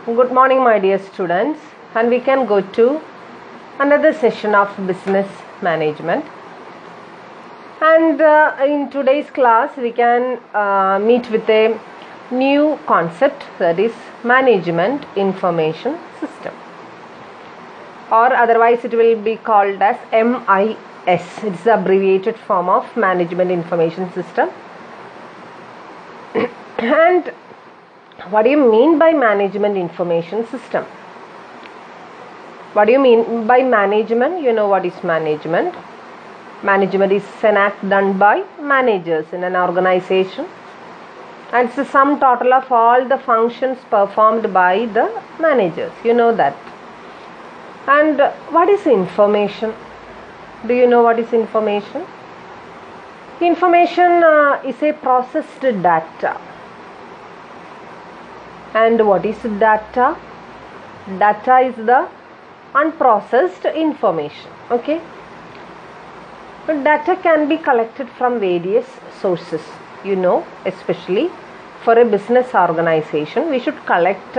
Good morning, my dear students, and we can go to another session of business management. And in today's class, we can meet with a new concept, that is management information system, or otherwise it will be called as MIS. It's the abbreviated form of management information system. And what do you mean by management information system? What do you mean by management? You know what is management. Management is an act done by managers in an organization, and it's the sum total of all the functions performed by the managers. You know that. And what is information? Do you know what is information? Information is a processed data. And what is data? Data is the unprocessed information. Okay. But data can be collected from various sources. You know, especially for a business organization, we should collect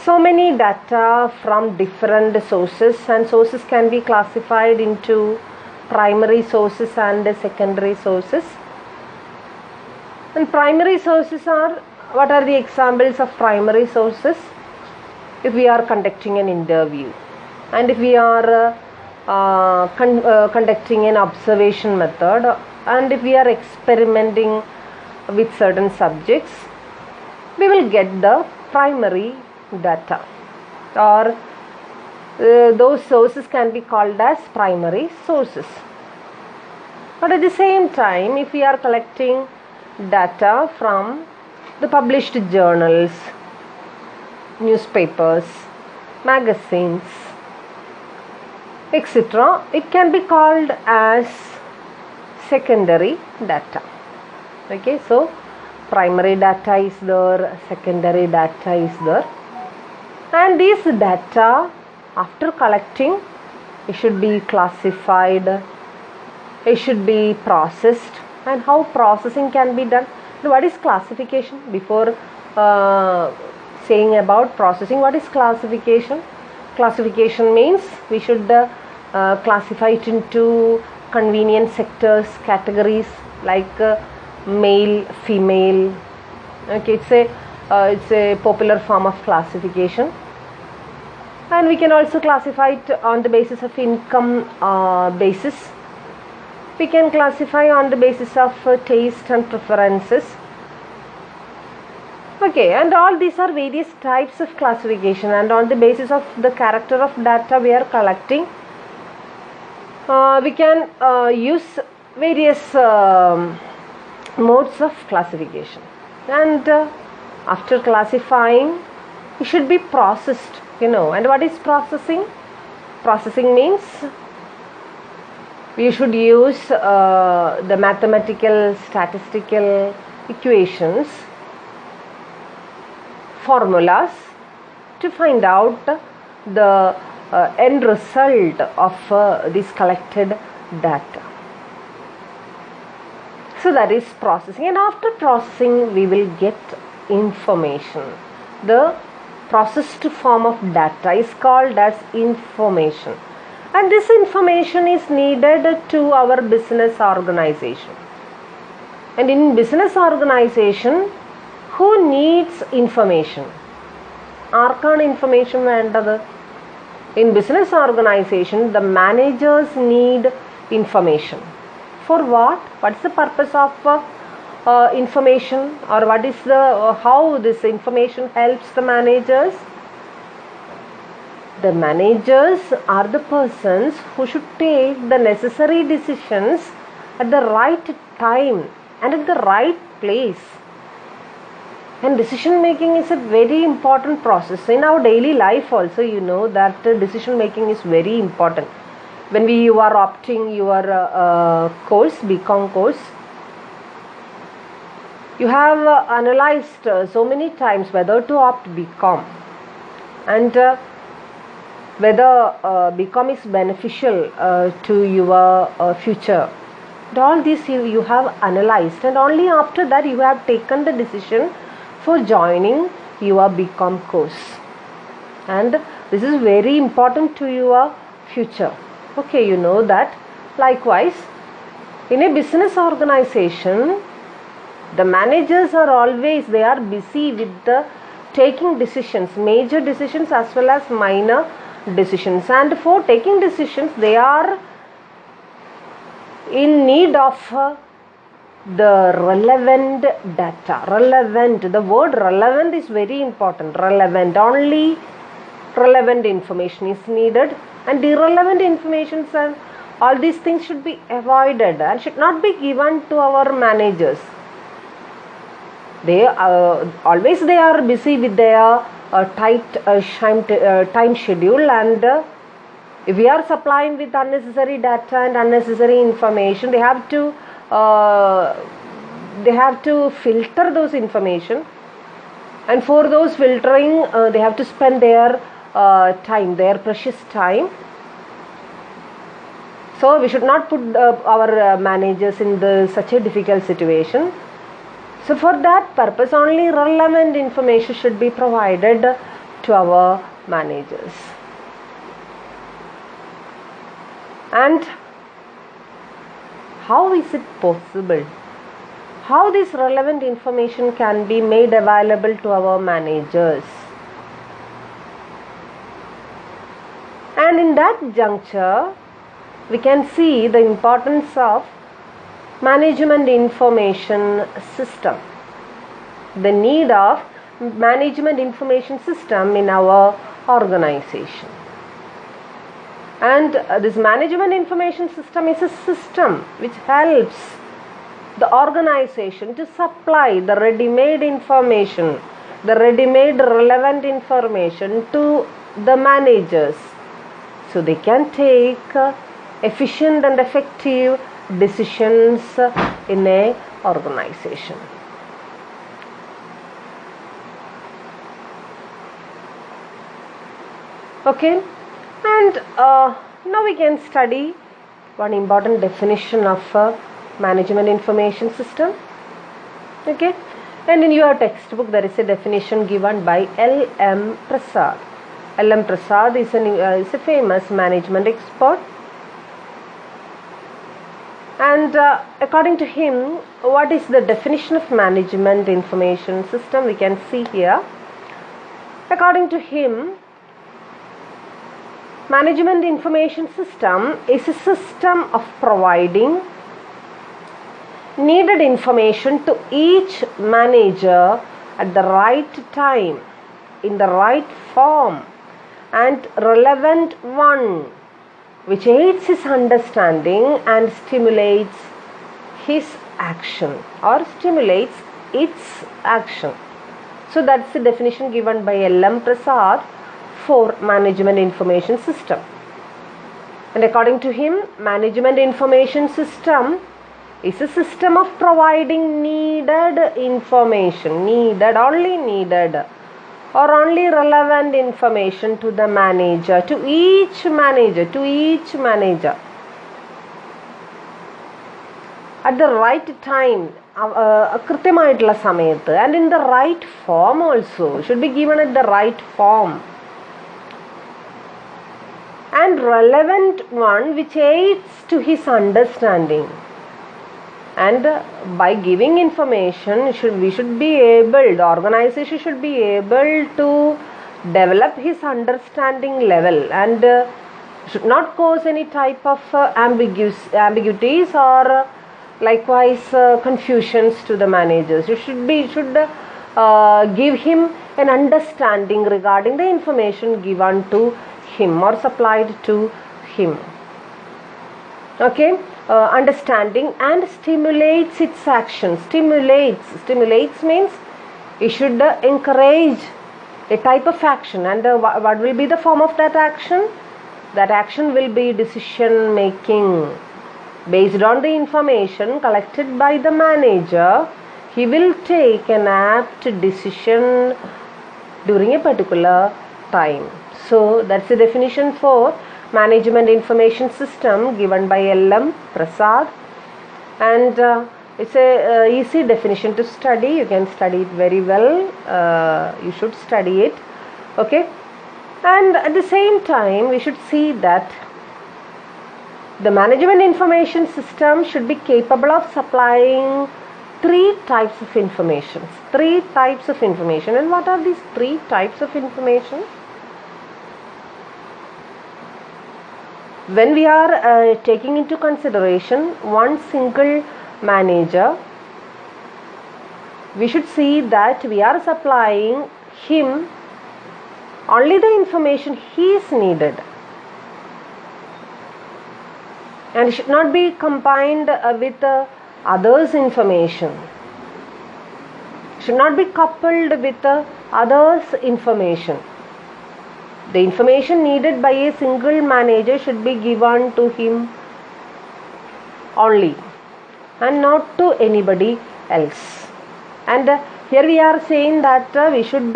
so many data from different sources, and sources can be classified into primary sources and secondary sources. And primary sources are, what are the examples of primary sources? If we are conducting an interview, and if we are conducting an observation method, and if we are experimenting with certain subjects, we will get the primary data, or those sources can be called as primary sources. But at the same time, if we are collecting data from the published journals, newspapers, magazines, etc., it can be called as secondary data. Okay, so primary data is there, secondary data is there, and these data, after collecting, it should be classified, it should be processed. And how processing can be done? What is classification? Before saying about processing, what is classification? Classification means we should classify it into convenient sectors, categories like male, female. Okay, it's a popular form of classification. And we can also classify it on the basis of income basis. We can classify on the basis of taste and preferences. Okay, and all these are various types of classification, and on the basis of the character of data we are collecting, we can use various modes of classification. And after classifying, it should be processed, you know. And what is processing? Processing means we should use the mathematical, statistical equations, formulas to find out the end result of this collected data. So that is processing, and after processing we will get information. The processed form of data is called as information, and this information is needed to our business organization. And in business organization, who needs information? Aarkanu information vendadu? In business organization, the managers need information. For what? What is the purpose of information, or what is the how this information helps the managers? The managers are the persons who should take the necessary decisions at the right time and at the right place. And decision making is a very important process in our daily life also. You know that decision making is very important. When you are opting your course, BCom course, you have analyzed so many times whether to opt BCom, and whether BCom is beneficial to your future. And all this you have analyzed, and only after that you have taken the decision for joining your BCom course, and this is very important to your future. Okay, you know that. Likewise, in a business organization, the managers are always, they are busy with the taking decisions, major decisions as well as minor decisions, and for taking decisions they are in need of the relevant data. Relevant, the word relevant is very important. Relevant, only relevant information is needed, and irrelevant information, all these things should be avoided and should not be given to our managers. They always they are busy with their tight time schedule, and if we are supplying with unnecessary data and unnecessary information, they have to filter those information, and for those filtering they have to spend their time, their precious time. So we should not put our managers in such a difficult situation. So for that purpose, only relevant information should be provided to our managers. And how is it possible? How this relevant information can be made available to our managers? And in that juncture, we can see the importance of management information system, the need of management information system in our organization. And this management information system is a system which helps the organization to supply the ready-made information, the ready-made relevant information to the managers, so they can take efficient and effective decisions in a organization. Okay, and now we can study one important definition of management information system. Okay, and in your textbook there is a definition given by L.M. Prasad. L.M. Prasad is a famous management expert. And according to him, what is the definition of management information system? We can see here. According to him, management information system is a system of providing needed information to each manager at the right time, in the right form, and relevant one, which aids his understanding and stimulates his action or stimulates its action. So that's the definition given by L.M. Prasad for management information system. And according to him, management information system is a system of providing needed information, only needed or only relevant information to the manager, to each manager at the right time, കൃത്യമായിട്ടുള്ള സമയത്ത്, and in the right form also, should be given at the right form, and relevant one which aids to his understanding. And by giving information, we should be able, the organization should be able to develop his understanding level, and should not cause any type of ambiguities or likewise confusions to the managers. You should give him an understanding regarding the information given to him or supplied to him. Okay, understanding and stimulates its action. Stimulates means you should encourage a type of action, and what will be the form of that action? That action will be decision making. Based on the information collected by the manager, he will take an apt decision during a particular time. So that's the definition for management information system given by L.M. Prasad. And It's a easy definition to study. You can study it very well. You should study it. Okay. And at the same time, we should see that the management information system should be capable of supplying three types of information. Three types of information. And what are these three types of information? When we are taking into consideration one single manager, we should see that we are supplying him only the information he is needed, and it should not be combined with others' information, should not be coupled with others' information. The information needed by a single manager should be given to him only and not to anybody else. And here we are saying that we should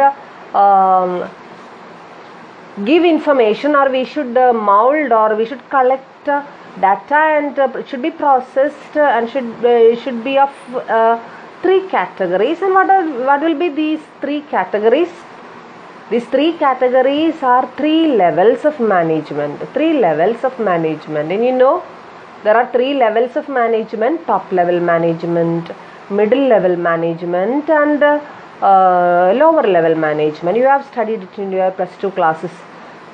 give information, or we should mold, or we should collect data, and it should be processed and should be of three categories. And what will be these three categories? These three categories are three levels of management. Three levels of management. And you know, there are three levels of management: top level management, middle level management, and lower level management. You have studied it in your plus 2 classes.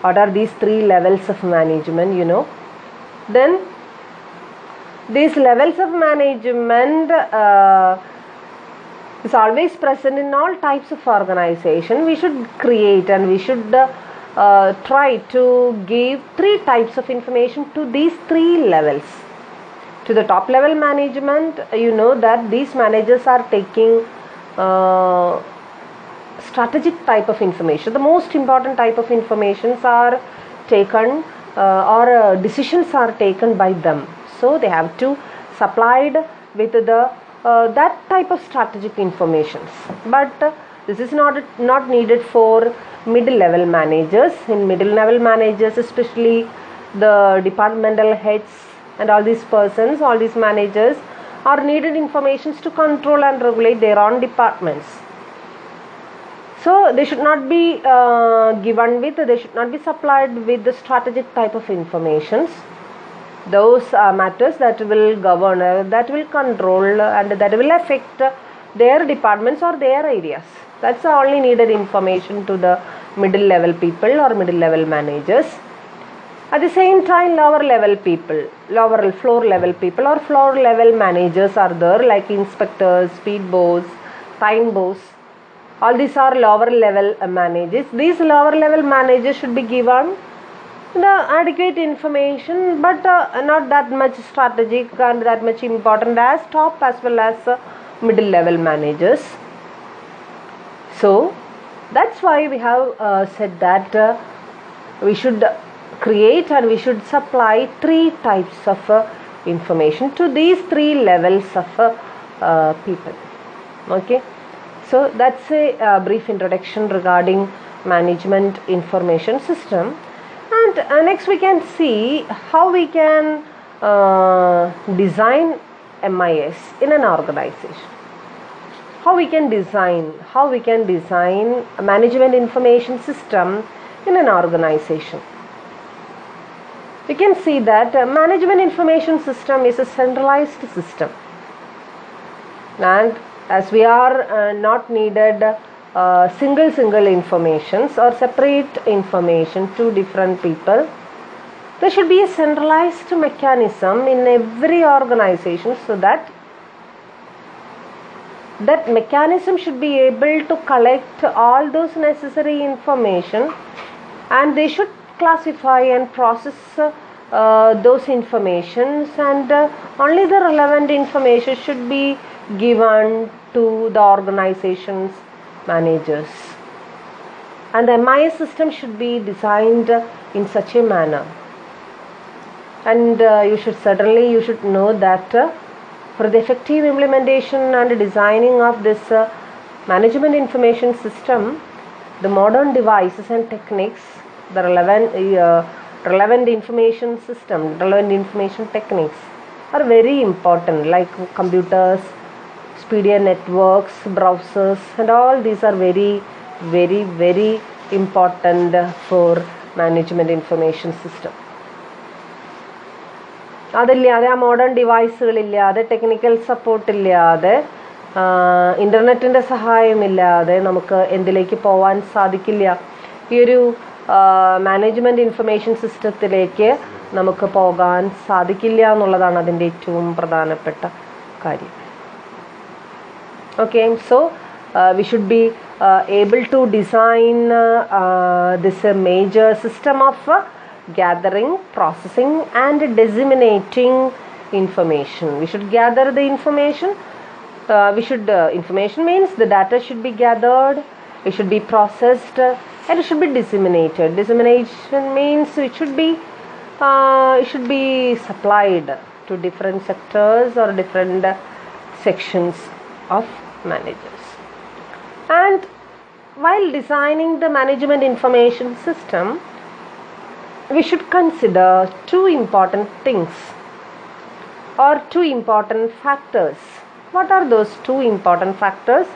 What are these three levels of management? You know. Then these levels of management is always present in all types of organization. We should create, and we should try to give three types of information to these three levels. To the top level management, you know that these managers are taking strategic type of information. The most important type of informations are taken or decisions are taken by them. So they have to supplied with the that type of strategic informations. But this is not needed for middle level managers. In middle level managers, especially the departmental heads and all these persons, all these managers are needed informations to control and regulate their own departments. So they should not be they should not be supplied with the strategic type of informations. Those matters that will govern, that will control, and that will affect their departments or their areas. That's the only needed information to the middle level people or middle level managers. At the same time, lower level people, lower floor level people or floor level managers are there, like inspectors, speed boss, time boss. All these are lower level managers. These lower level managers should be given the adequate information, but not that much strategic and that much important as top as well as middle level managers. So that's why we have said that we should create and we should supply three types of information to these three levels of people. Okay, so that's a brief introduction regarding management information system. And next we can see how we can design MIS in an organization. How we can design a management information system in an organization. We can see that management information system is a centralized system, and as we are not needed single informations or separate information to different people, there should be a centralized mechanism in every organization, so that mechanism should be able to collect all those necessary information, and they should classify and process those informations, and only the relevant information should be given to the organization's managers. And the MIS system should be designed in such a manner. And you should know that for the effective implementation and designing of this management information system, the modern devices and techniques, the relevant information system, relevant information techniques are very important, like computers, Expedia networks, browsers, and all these are very, very, very important for management information system. അതില്ലാതെ ആ modern ഡിവൈസുകളില്ലാതെ technical സപ്പോർട്ടില്ലാതെ ഇൻ്റർനെറ്റിൻ്റെ സഹായമില്ലാതെ നമുക്ക് എന്തിലേക്ക് പോകാൻ സാധിക്കില്ല. ഈ ഒരു management information സിസ്റ്റത്തിലേക്ക് നമുക്ക് പോകാൻ സാധിക്കില്ല എന്നുള്ളതാണ് അതിൻ്റെ ഏറ്റവും പ്രധാനപ്പെട്ട കാര്യം. Okay, so we should be able to design this major system of gathering, processing and disseminating information. We should gather the information. Information means the data should be gathered, it should be processed, and it should be disseminated. Dissemination means it should be supplied to different sectors or different sections of managers. And while designing the management information system, we should consider two important things or two important factors. What are those two important factors?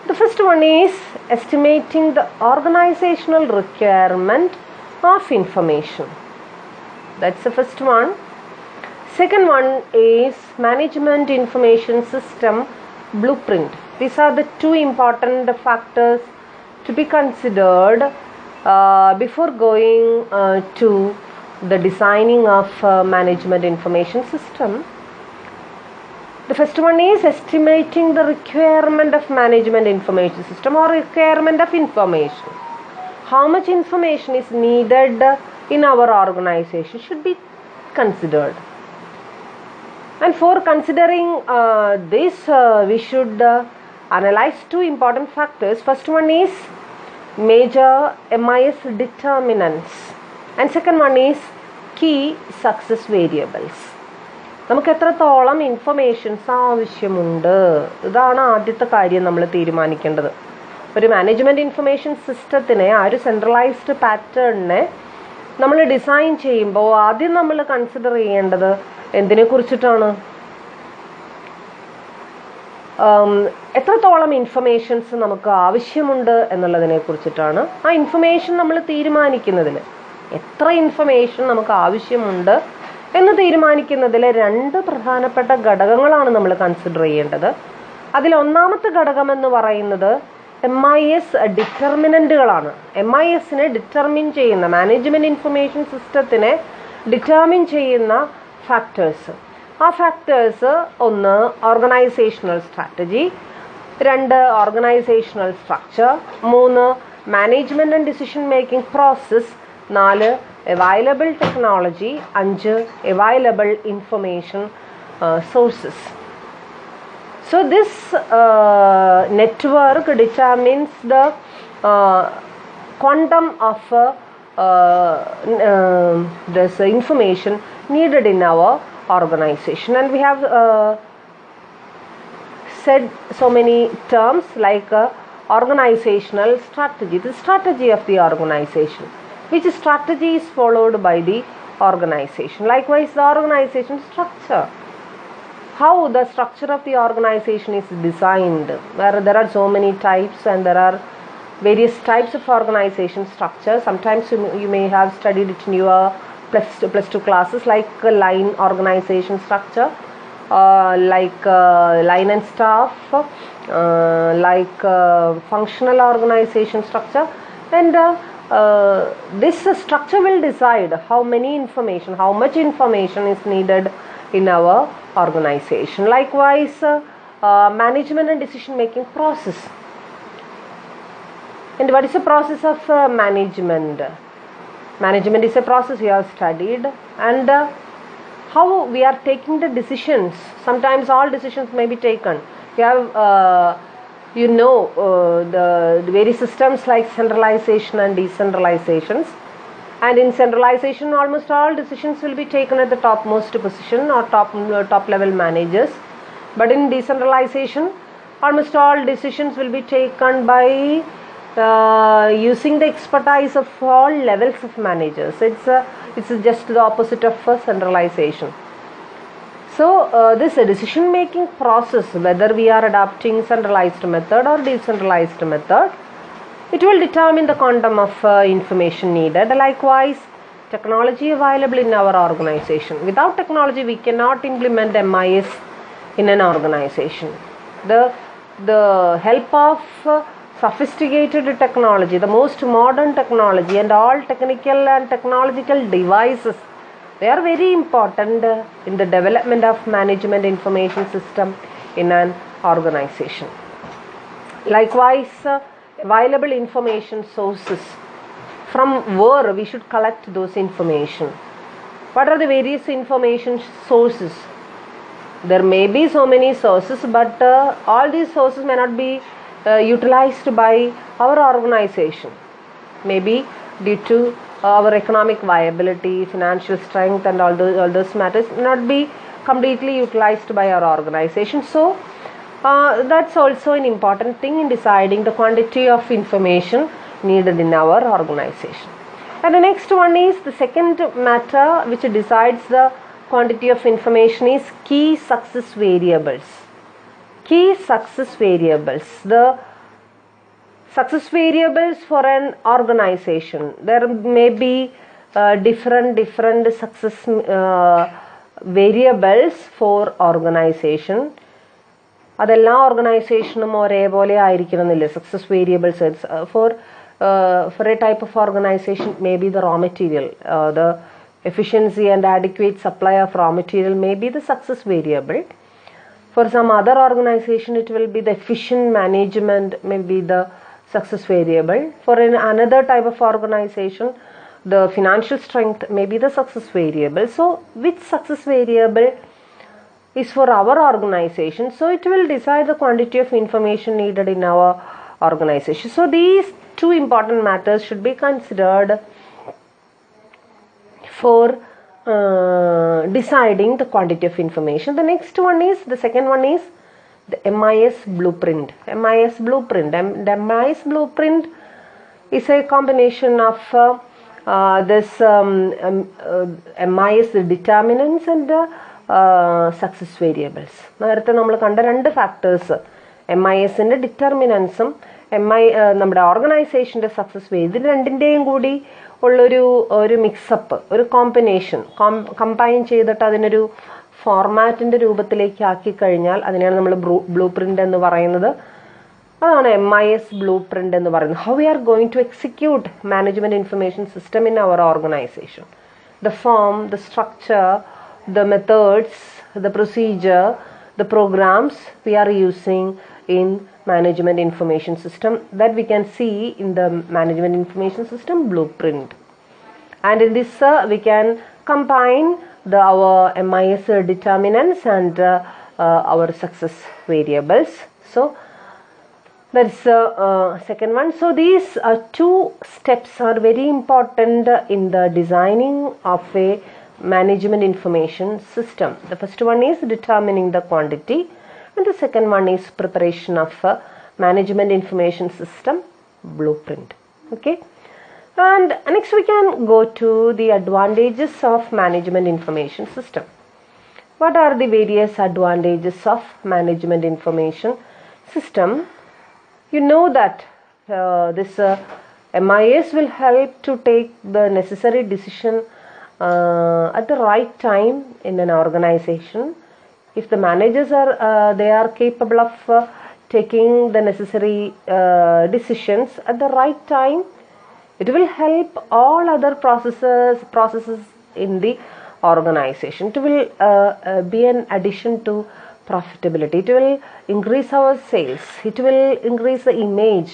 The first one is estimating the organizational requirement of information. That's the first one. Second one is management information system blueprint. These are the two important factors to be considered before going to the designing of management information system. The first one is estimating the requirement of management information system or requirement of information. How much information is needed in our organization should be considered. And for considering this, we should analyze two important factors. First one is major MIS determinants and second one is key success variables. നമുക്ക് എത്രത്തോളം informations ആവശ്യമുണ്ട്, ഇതാണ് ആദ്യത്തെ കാര്യം നമ്മൾ തീരുമാനിക്കേണ്ടത്. ഒരു management information സിസ്റ്റത്തിനെ, ആ ഒരു സെൻട്രലൈസ്ഡ് പാറ്റേണിനെ നമ്മൾ ഡിസൈൻ ചെയ്യുമ്പോൾ ആദ്യം നമ്മൾ കൺസിഡർ ചെയ്യേണ്ടത് എന്തിനെ കുറിച്ചിട്ടാണ്? എത്രത്തോളം ഇൻഫർമേഷൻസ് നമുക്ക് ആവശ്യമുണ്ട് എന്നുള്ളതിനെ കുറിച്ചിട്ടാണ്. ആ ഇൻഫർമേഷൻ നമ്മൾ തീരുമാനിക്കുന്നതിൽ, എത്ര ഇൻഫർമേഷൻ നമുക്ക് ആവശ്യമുണ്ട് എന്ന് തീരുമാനിക്കുന്നതിൽ രണ്ട് പ്രധാനപ്പെട്ട ഘടകങ്ങളാണ് നമ്മൾ കൺസിഡർ ചെയ്യേണ്ടത്. അതിലൊന്നാമത്തെ ഘടകം എന്ന് പറയുന്നത് MIS ഡിറ്റർമിനൻറ്റുകളാണ്. MISനെ ഡിറ്റർമിൻ ചെയ്യുന്ന, മാനേജ്മെൻറ്റ് ഇൻഫർമേഷൻ സിസ്റ്റത്തിനെ ഡിറ്റർമിൻ ചെയ്യുന്ന ഫാക്ടേഴ്സ്. ആ ഫാക്ടേഴ്സ് ഒന്ന് ഓർഗനൈസേഷണൽ സ്ട്രാറ്റജി, രണ്ട് ഓർഗനൈസേഷണൽ സ്ട്രക്ചർ, മൂന്ന് management and decision making process, നാല് അവൈലബിൾ ടെക്നോളജി, അഞ്ച് available information sources. So this network determines the quantum of this information needed in our organization, and we have said so many terms like organizational strategy, the strategy of the organization, which strategy is followed by the organization. Likewise, the organization structure, how the structure of the organization is designed, where there are so many types and there are various types of organization structure. Sometimes you may have studied it in your plus two classes, like line organization structure, like line and staff, like functional organization structure, and this structure will decide how much information is needed in our organization. Likewise, management and decision making process. And what is the process of management? Management is a process we have studied, and how we are taking the decisions. Sometimes all decisions may be taken. You have the various systems like centralization and decentralizations. And in centralization, almost all decisions will be taken at the topmost position or top level managers. But in decentralization, almost all decisions will be taken by using the expertise of all levels of managers. It's just the opposite of centralization. So this decision making process, whether we are adopting centralized method or decentralized method, it will determine the quantum of information needed. Likewise, technology available in our organization. Without technology, we cannot implement MIS in an organization. The help of sophisticated technology, the most modern technology, and all technical and technological devices, they are very important in the development of management information system in an organization. Likewise, available information sources, from where we should collect those information. What are the various information sources? There may be so many sources, but all these sources may not be utilized by our organization. Maybe due to our economic viability, financial strength, and all those matters not be completely utilized by our organization. So that's also an important thing in deciding the quantity of information needed in our organization. And the next one is the second matter which decides the quantity of information is key success variables. Key success variables. The success variables for an organization. There may be different success variables for organization. അതെല്ലാ ഓർഗനൈസേഷനും ഒരേപോലെ ആയിരിക്കണമെന്നില്ല. Success variables for a type of organization, maybe the raw material, the efficiency and adequate supply of raw material may be the success variable. For some other organization, it will be the efficient management, may be the success variable. For another type of organization, the financial strength may be the success variable. So which success variable is for our organization? So it will decide the quantity of information needed in our organization. So these two important matters should be considered for deciding the quantity of information. The next one is, the second one is the MIS blueprint. MIS blueprint. The MIS blueprint is a combination of this MIS determinants and success variables. നേരത്തെ നമ്മൾ കണ്ട രണ്ട് factors, MISന്റെ ഡിറ്റർമിനൻസും നമ്മുടെ ഓർഗനൈസേഷൻ്റെ success vary, ഇത് രണ്ടിൻ്റെയും കൂടി ഉള്ളൊരു mix-up, ഒരു കോമ്പിനേഷൻ, കമ്പൈൻ ചെയ്തിട്ട് അതിനൊരു ഫോർമാറ്റിൻ്റെ രൂപത്തിലേക്ക് ആക്കി കഴിഞ്ഞാൽ അതിനെയാണ് നമ്മൾ ബ്ലൂ പ്രിൻ്റ് എന്ന് പറയുന്നത്. അതാണ് MIS ബ്ലൂ പ്രിൻ്റ് എന്ന് പറയുന്നത്. How we are going to execute management information system in our organisation. The form, the structure, the methods, the procedure, the programs we are using in management information system, that we can see in the management information system blueprint. And in this we can combine our MIS determinants and our success variables. So that's second one. So these two steps are very important in the designing of a management information system. The first one is determining the quantity, and the second one is preparation of management information system blueprint. Okay, and next we can go to the advantages of management information system. What are the various advantages of management information system? You know that this MIS will help to take the necessary decision at the right time in an organization. If the managers they are capable of taking the necessary decisions at the right time, it will help all other processes in the organization. It will be an addition to profitability. It will increase our sales. It will increase the image.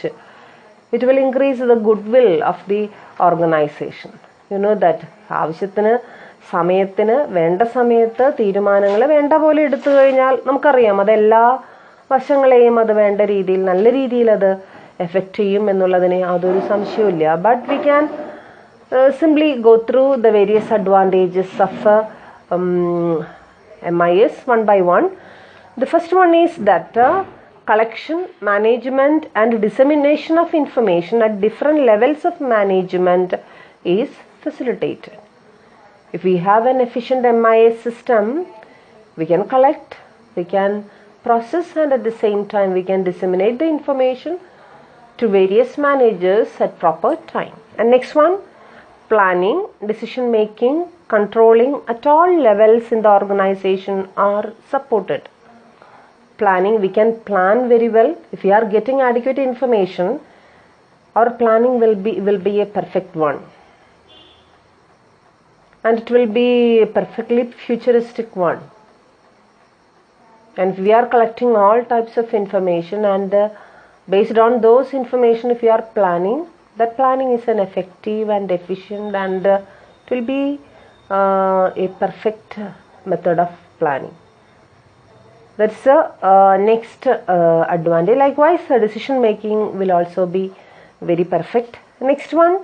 It will increase the goodwill of the organization. You know that ആവശ്യത്തിന് സമയത്തിന് വേണ്ട സമയത്ത് തീരുമാനങ്ങൾ വേണ്ട പോലെ എടുത്തു കഴിഞ്ഞാൽ നമുക്കറിയാം അതെല്ലാ വശങ്ങളെയും അത് വേണ്ട രീതിയിൽ നല്ല രീതിയിൽ അത് എഫക്റ്റ് ചെയ്യും എന്നുള്ളതിന് യാതൊരു സംശയവുമില്ല. But we can simply go through the various advantages of MIS one by one. The first one is that collection, management and dissemination of information at different levels of management is facilitated. If we have an efficient MIS system, We can collect, we can process, and at the same time we can disseminate the information to various managers at proper time. And next one, planning, decision making, controlling at all levels in the organization are supported. Planning, we can plan very well. If we are getting adequate information, our planning will be a perfect one, and it will be a perfectly futuristic one. And if we are collecting all types of information, and based on those information, if we are planning, that planning is an effective and efficient, and it will be a perfect method of planning. That's the next advantage. Likewise, decision making will also be very perfect. Next one,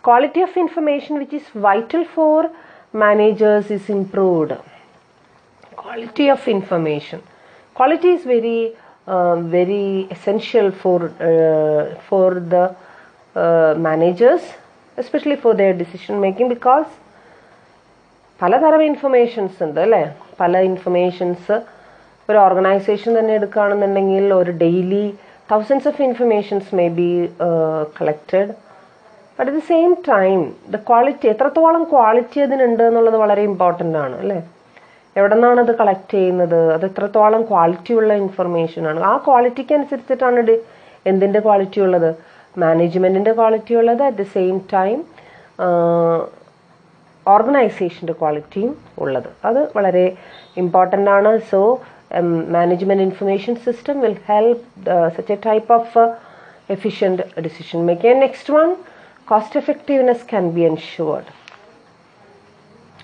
quality of information which is vital for managers is improved. Quality of information. Quality is very essential for the managers, especially for their decision making, because പലതരം informations ഉണ്ട് അല്ലേ. പല informations ഒരു organisation തന്നെ എടുക്കുകയാണെന്നുണ്ടെങ്കിൽ ഒരു daily thousands of informations may be collected, but at the same time the quality, എത്രത്തോളം quality അതിനുണ്ട് എന്നുള്ളത് വളരെ ഇമ്പോർട്ടൻ്റ് ആണ് അല്ലേ. എവിടെ നിന്നാണ് അത് കളക്ട് ചെയ്യുന്നത്, അത് എത്രത്തോളം ക്വാളിറ്റി ഉള്ള ഇൻഫർമേഷൻ ആണ്. ആ ക്വാളിറ്റിക്ക് അനുസരിച്ചിട്ടാണ് എന്തിൻ്റെ ക്വാളിറ്റി ഉള്ളത്, മാനേജ്മെൻറ്റിൻ്റെ ക്വാളിറ്റി ഉള്ളത്. അറ്റ് ദ സെയിം ടൈം ഓർഗനൈസേഷൻ്റെ ക്വാളിറ്റിയും ഉള്ളത്. അത് വളരെ ഇമ്പോർട്ടൻ്റ് ആണ്. So management information system will help such a type of efficient decision making. Next one, cost effectiveness can be ensured.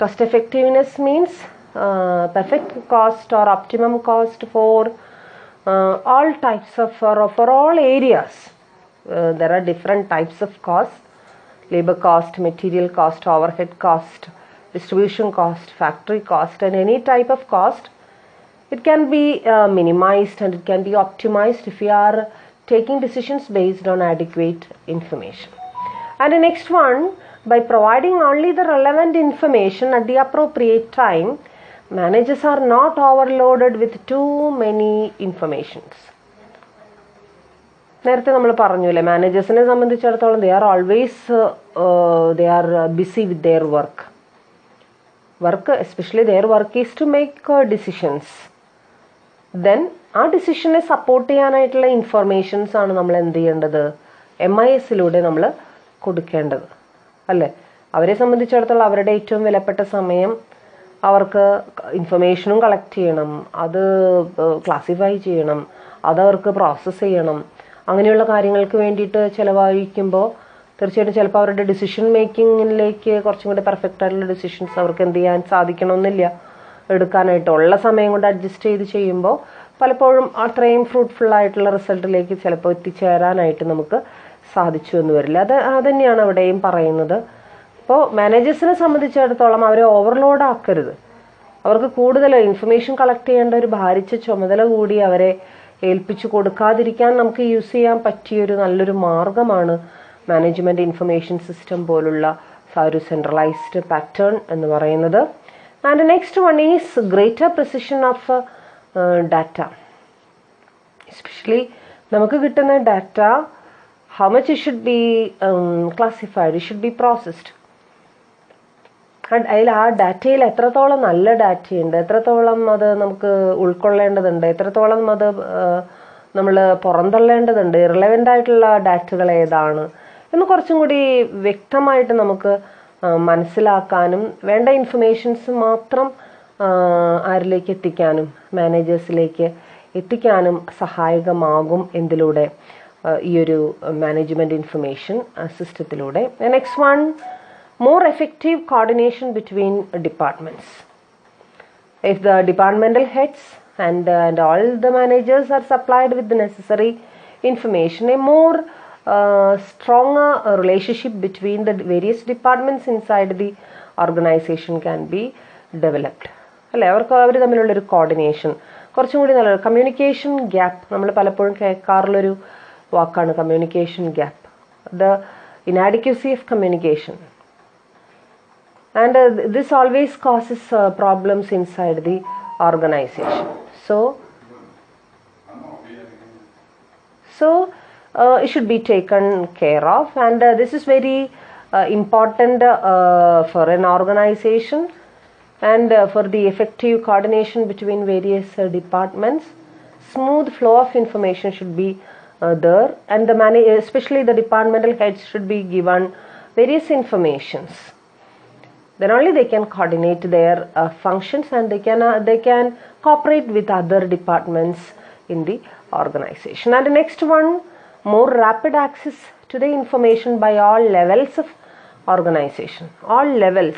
Cost effectiveness means perfect cost or optimum cost for all types of for all areas. There are different types of cost: labor cost, material cost, overhead cost, distribution cost, factory cost, and any type of cost. It can be minimized and it can be optimized if we are taking decisions based on adequate information. And the next one, by providing only the relevant information at the appropriate time, managers are not overloaded with too many informations. നേരത്തെ നമ്മൾ പറഞ്ഞില്ലേ, മാനേജേഴ്സിനെ സംബന്ധിച്ചിടത്തോളം they are always busy with their work, especially their work is to make decisions. Then ആ ഡിസിഷനെ support ചെയ്യാനായിട്ടുള്ള informations ആണ് നമ്മൾ എന്ത് ചെയ്യേണ്ടത്, MISലൂടെ നമ്മൾ കൊടുക്കേണ്ടത് അല്ലേ. അവരെ സംബന്ധിച്ചിടത്തോളം അവരുടെ ഏറ്റവും വിലപ്പെട്ട സമയം അവർക്ക് ഇൻഫർമേഷനും കളക്ട് ചെയ്യണം, അത് ക്ലാസിഫൈ ചെയ്യണം, അതവർക്ക് പ്രോസസ്സ് ചെയ്യണം. അങ്ങനെയുള്ള കാര്യങ്ങൾക്ക് വേണ്ടിയിട്ട് ചിലവഴിക്കുമ്പോൾ തീർച്ചയായിട്ടും ചിലപ്പോൾ അവരുടെ ഡിസിഷൻ മേക്കിങ്ങിലേക്ക് കുറച്ചും കൂടി പെർഫെക്റ്റ് ആയിട്ടുള്ള ഡിസിഷൻസ് അവർക്ക് എന്ത് ചെയ്യാൻ സാധിക്കണമെന്നില്ല എടുക്കാനായിട്ട്. ഉള്ള സമയം കൊണ്ട് അഡ്ജസ്റ്റ് ചെയ്ത് ചെയ്യുമ്പോൾ പലപ്പോഴും അത്രയും ഫ്രൂട്ട്ഫുൾ ആയിട്ടുള്ള റിസൾട്ടിലേക്ക് ചിലപ്പോൾ എത്തിച്ചേരാനായിട്ട് നമുക്ക് സാധിച്ചു എന്ന് വരില്ല. അത് തന്നെയാണ് അവിടെയും പറയുന്നത്. അപ്പോൾ മാനേജേഴ്സിനെ സംബന്ധിച്ചിടത്തോളം അവരെ ഓവർലോഡ് ആക്കരുത്. അവർക്ക് കൂടുതൽ ഇൻഫർമേഷൻ കളക്ട് ചെയ്യേണ്ട ഒരു ഭാരിച്ച ചുമതല കൂടി അവരെ ഏൽപ്പിച്ചു കൊടുക്കാതിരിക്കാൻ നമുക്ക് യൂസ് ചെയ്യാൻ പറ്റിയൊരു നല്ലൊരു മാർഗമാണ് മാനേജ്മെൻറ്റ് ഇൻഫർമേഷൻ സിസ്റ്റം പോലുള്ള ഒരു സെൻട്രലൈസ്ഡ് പാറ്റേൺ എന്ന് പറയുന്നത്. And the next one is greater precision of data. Especially നമുക്ക് കിട്ടുന്ന data, how much it should be classified, it should be processed. അതിൽ ആ ഡാറ്റയിൽ എത്രത്തോളം നല്ല ഡാറ്റയുണ്ട്, എത്രത്തോളം അത് നമുക്ക് ഉൾക്കൊള്ളേണ്ടതുണ്ട്, എത്രത്തോളം അത് നമ്മൾ പുറന്തള്ളേണ്ടതുണ്ട്, ഇറലവൻ്റ് ആയിട്ടുള്ള ഡാറ്റകൾ ഏതാണ് എന്ന് കുറച്ചും കൂടി വ്യക്തമായിട്ട് നമുക്ക് മനസ്സിലാക്കാനും വേണ്ട ഇൻഫർമേഷൻസ് മാത്രം ആരിലേക്ക് എത്തിക്കാനും മാനേജേഴ്സിലേക്ക് എത്തിക്കാനും സഹായകമാകും എന്തിലൂടെ, ഈ ഒരു മാനേജ്മെൻറ്റ് ഇൻഫർമേഷൻ സിസ്റ്റത്തിലൂടെ. Next one, more effective coordination between departments. If the departmental heads and all the managers are supplied with the necessary information, a more stronger relationship between the various departments inside the organization can be developed. അല്ലേ, അവർ തമ്മിലുള്ളൊരു coordination കുറച്ചും കൂടി നല്ലൊരു communication gap. നമ്മൾ പലപ്പോഴും കേൾക്കാറുള്ളൊരു വാക്കാണ് communication gap, the inadequacy of communication. And this always causes problems inside the organization. So it should be taken care of, and this is very important for an organization, and for the effective coordination between various departments. Smooth flow of information should be there, and especially the departmental heads should be given various informations. Then only they can coordinate their functions, and they can cooperate with other departments in the organization. And the next one, more rapid access to the information by all levels of organization. All levels.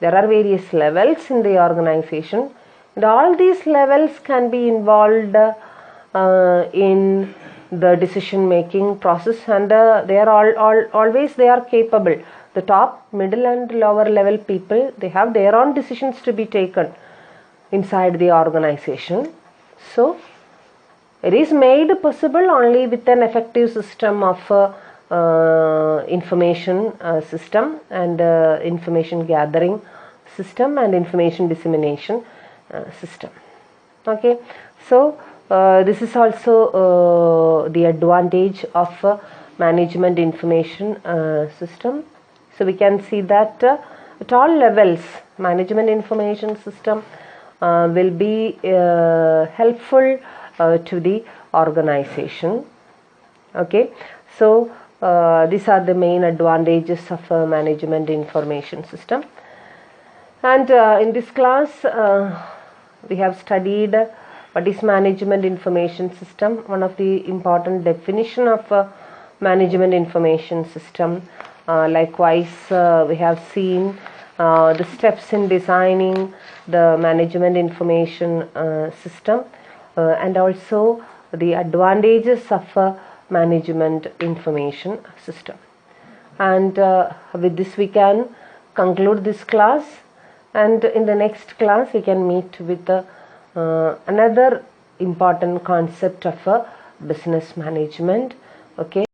There are various levels in the organization, and all these levels can be involved in the decision making process, and they are always they are capable. The top, middle and lower level people, they have their own decisions to be taken inside the organization. So it is made possible only with an effective system of information system, and information gathering system, and information dissemination system. Okay, so this is also the advantage of management information system. So we can see that at all levels, management information system will be helpful to the organization. Okay, so these are the main advantages of management information system. And in this class we have studied what is management information system, one of the important definition of management information system. Likewise, we have seen the steps in designing the management information system, and also the advantages of management information system. And with this we can conclude this class, and in the next class we can meet with another important concept of business management. Okay.